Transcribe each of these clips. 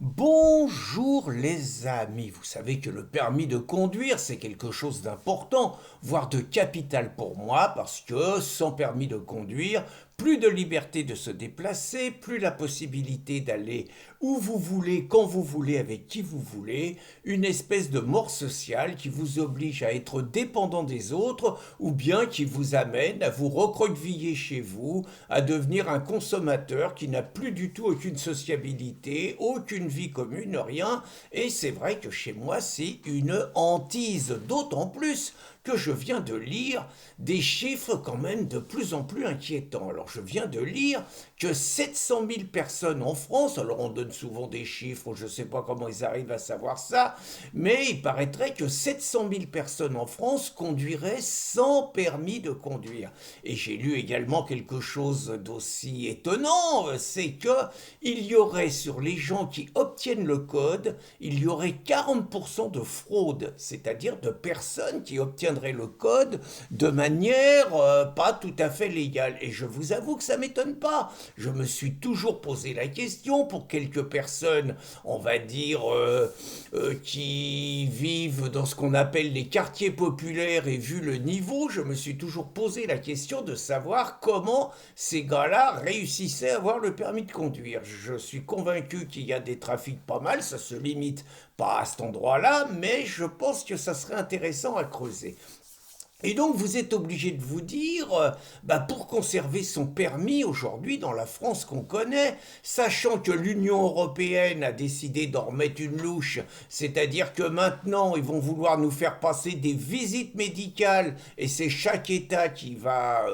Bonjour les amis, vous savez que le permis de conduire c'est quelque chose d'important, voire de capital pour moi, parce que sans permis de conduire, plus de liberté de se déplacer, plus la possibilité d'aller où vous voulez, quand vous voulez, avec qui vous voulez, une espèce de mort sociale qui vous oblige à être dépendant des autres ou bien qui vous amène à vous recroqueviller chez vous, à devenir un consommateur qui n'a plus du tout aucune sociabilité, aucune vie commune, rien. Et c'est vrai que chez moi, c'est une hantise, d'autant plus que je viens de lire des chiffres quand même de plus en plus inquiétants. Alors je viens de lire que 700 000 personnes en France, alors on donne souvent des chiffres, je ne sais pas comment ils arrivent à savoir ça, mais il paraîtrait que 700 000 personnes en France conduiraient sans permis de conduire. Et j'ai lu également quelque chose d'aussi étonnant, c'est que il y aurait sur les gens qui obtiennent le code, il y aurait 40% de fraude, c'est-à-dire de personnes qui obtiendraient le code de manière pas tout à fait légale. Et je vous avoue que ça m'étonne pas. Je me suis toujours posé la question pour quelques personnes, on va dire, qui vivent dans ce qu'on appelle les quartiers populaires et vu le niveau, je me suis toujours posé la question de savoir comment ces gars-là réussissaient à avoir le permis de conduire. Je suis convaincu qu'il y a des trafics pas mal, ça se limite pas à cet endroit-là, mais je pense que ça serait intéressant à creuser. Et donc vous êtes obligé de vous dire, pour conserver son permis aujourd'hui dans la France qu'on connaît, sachant que l'Union européenne a décidé d'en remettre une louche, c'est-à-dire que maintenant ils vont vouloir nous faire passer des visites médicales et c'est chaque État qui va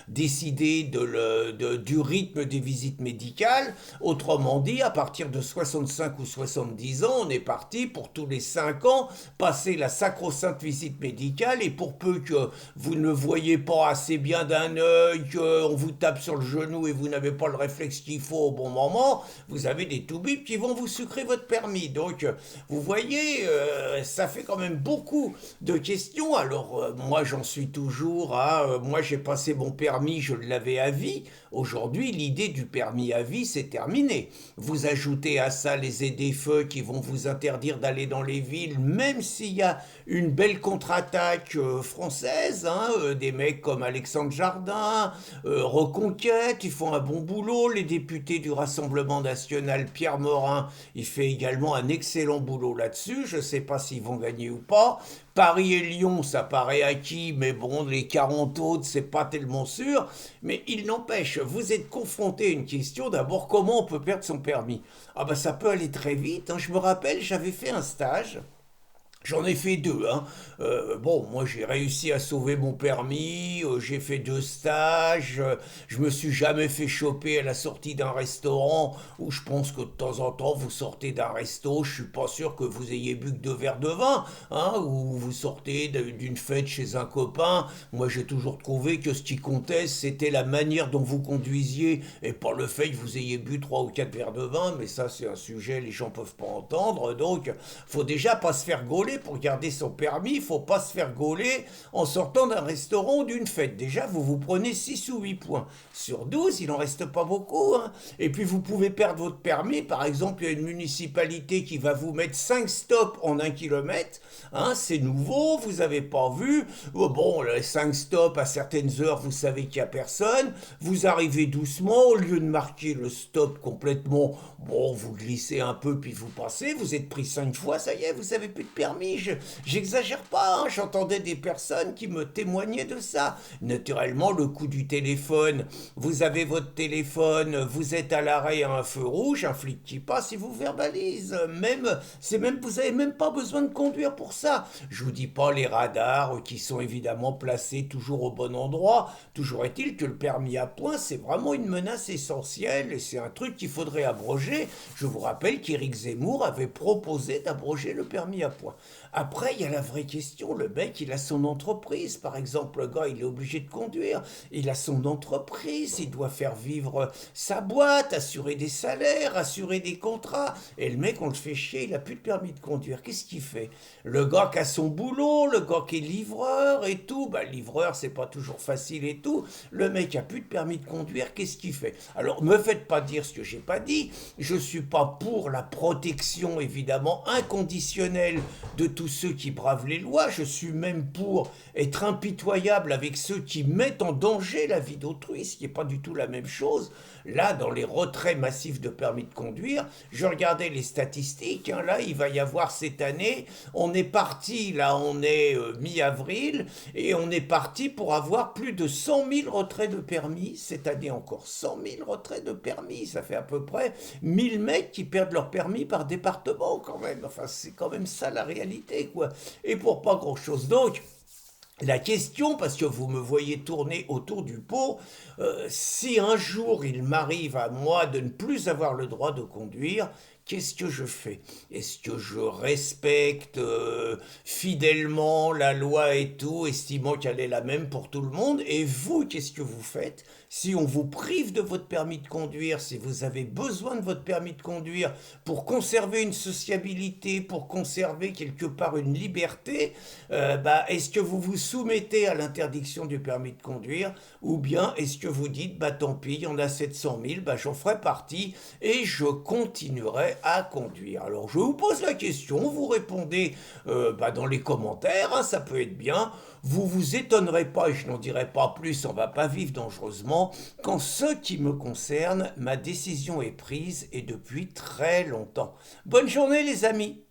décider du rythme des visites médicales. Autrement dit, à partir de 65 ou 70 ans, on est parti pour tous les 5 ans passer la sacro-sainte visite médicale et pour peu que vous ne voyez pas assez bien d'un œil, qu'on vous tape sur le genou et vous n'avez pas le réflexe qu'il faut au bon moment, vous avez des toubibs qui vont vous sucrer votre permis. Donc, vous voyez, ça fait quand même beaucoup de questions. Alors, moi, j'en suis toujours à... moi, j'ai passé mon permis, je l'avais à vie. Aujourd'hui, l'idée du permis à vie, c'est terminé. Vous ajoutez à ça les ZFE qui vont vous interdire d'aller dans les villes, même s'il y a une belle contre-attaque française, hein, des mecs comme Alexandre Jardin, Reconquête, ils font un bon boulot, les députés du Rassemblement national, Pierre Morin, il fait également un excellent boulot là-dessus, je ne sais pas s'ils vont gagner ou pas. Paris et Lyon, ça paraît acquis, mais bon, les 40 autres, c'est pas tellement sûr. Mais il n'empêche, vous êtes confronté à une question, d'abord, comment on peut perdre son permis? Ah bah ça peut aller très vite, hein. Je me rappelle, j'avais fait un stage. J'en ai fait deux, hein. Bon, moi j'ai réussi à sauver mon permis, j'ai fait deux stages, je me suis jamais fait choper à la sortie d'un restaurant où je pense que de temps en temps vous sortez d'un resto, je suis pas sûr que vous ayez bu que deux verres de vin, hein, ou vous sortez d'une fête chez un copain. Moi j'ai toujours trouvé que ce qui comptait c'était la manière dont vous conduisiez et pas le fait que vous ayez bu trois ou quatre verres de vin, mais ça c'est un sujet les gens peuvent pas entendre, donc faut déjà pas se faire gauler pour garder son permis, il faut pas se faire gauler en sortant d'un restaurant ou d'une fête. Déjà, vous prenez 6 ou 8 points. Sur 12, il en reste pas beaucoup, hein. Et puis, vous pouvez perdre votre permis. Par exemple, il y a une municipalité qui va vous mettre 5 stops en 1 kilomètre. Hein, c'est nouveau, vous n'avez pas vu. Bon, les 5 stops à certaines heures, vous savez qu'il n'y a personne. Vous arrivez doucement, au lieu de marquer le stop complètement, bon, vous glissez un peu puis vous passez. Vous êtes pris 5 fois, ça y est, vous avez plus de permis. J'exagère pas, hein, j'entendais des personnes qui me témoignaient de ça. Naturellement, le coût du téléphone, vous avez votre téléphone, vous êtes à l'arrêt à un feu rouge, un flic qui passe, il vous verbalise. Vous avez même pas besoin de conduire pour ça. Je vous dis pas les radars qui sont évidemment placés toujours au bon endroit. Toujours est-il que le permis à points, c'est vraiment une menace essentielle et c'est un truc qu'il faudrait abroger. Je vous rappelle qu'Éric Zemmour avait proposé d'abroger le permis à points. Après, il y a la vraie question. Le mec, il a son entreprise. Par exemple, le gars, il est obligé de conduire. Il a son entreprise. Il doit faire vivre sa boîte, assurer des salaires, assurer des contrats. Et le mec, on le fait chier. Il a plus de permis de conduire. Qu'est-ce qu'il fait? Le gars qui a son boulot, le gars qui est livreur et tout. Bah, livreur, c'est pas toujours facile et tout. Le mec a plus de permis de conduire. Qu'est-ce qu'il fait? Alors, me faites pas dire ce que j'ai pas dit. Je suis pas pour la protection, évidemment, inconditionnelle de tous ceux qui bravent les lois. Je suis même pour être impitoyable avec ceux qui mettent en danger la vie d'autrui, ce qui n'est pas du tout la même chose. Là, dans les retraits massifs de permis de conduire, je regardais les statistiques. Hein, là, il va y avoir cette année, on est parti, là, on est mi-avril, et on est parti pour avoir plus de 100 000 retraits de permis. Cette année encore, 100 000 retraits de permis. Ça fait à peu près 1000 mecs qui perdent leur permis par département, quand même. Enfin, c'est quand même ça la réalité, quoi. Et pour pas grand-chose. Donc, la question, parce que vous me voyez tourner autour du pot, si un jour il m'arrive à moi de ne plus avoir le droit de conduire, qu'est-ce que je fais? Est-ce que je respecte fidèlement la loi et tout, estimant qu'elle est la même pour tout le monde? Et vous, qu'est-ce que vous faites? Si on vous prive de votre permis de conduire, si vous avez besoin de votre permis de conduire pour conserver une sociabilité, pour conserver quelque part une liberté, bah, est-ce que vous vous soumettez à l'interdiction du permis de conduire ou bien est-ce que vous dites, bah tant pis, il y en a 700 000, bah j'en ferai partie et je continuerai à conduire. Alors je vous pose la question, vous répondez bah, dans les commentaires, hein, ça peut être bien. Vous vous étonnerez pas, et je n'en dirai pas plus, on va pas vivre dangereusement, qu'en ce qui me concerne, ma décision est prise et depuis très longtemps. Bonne journée les amis!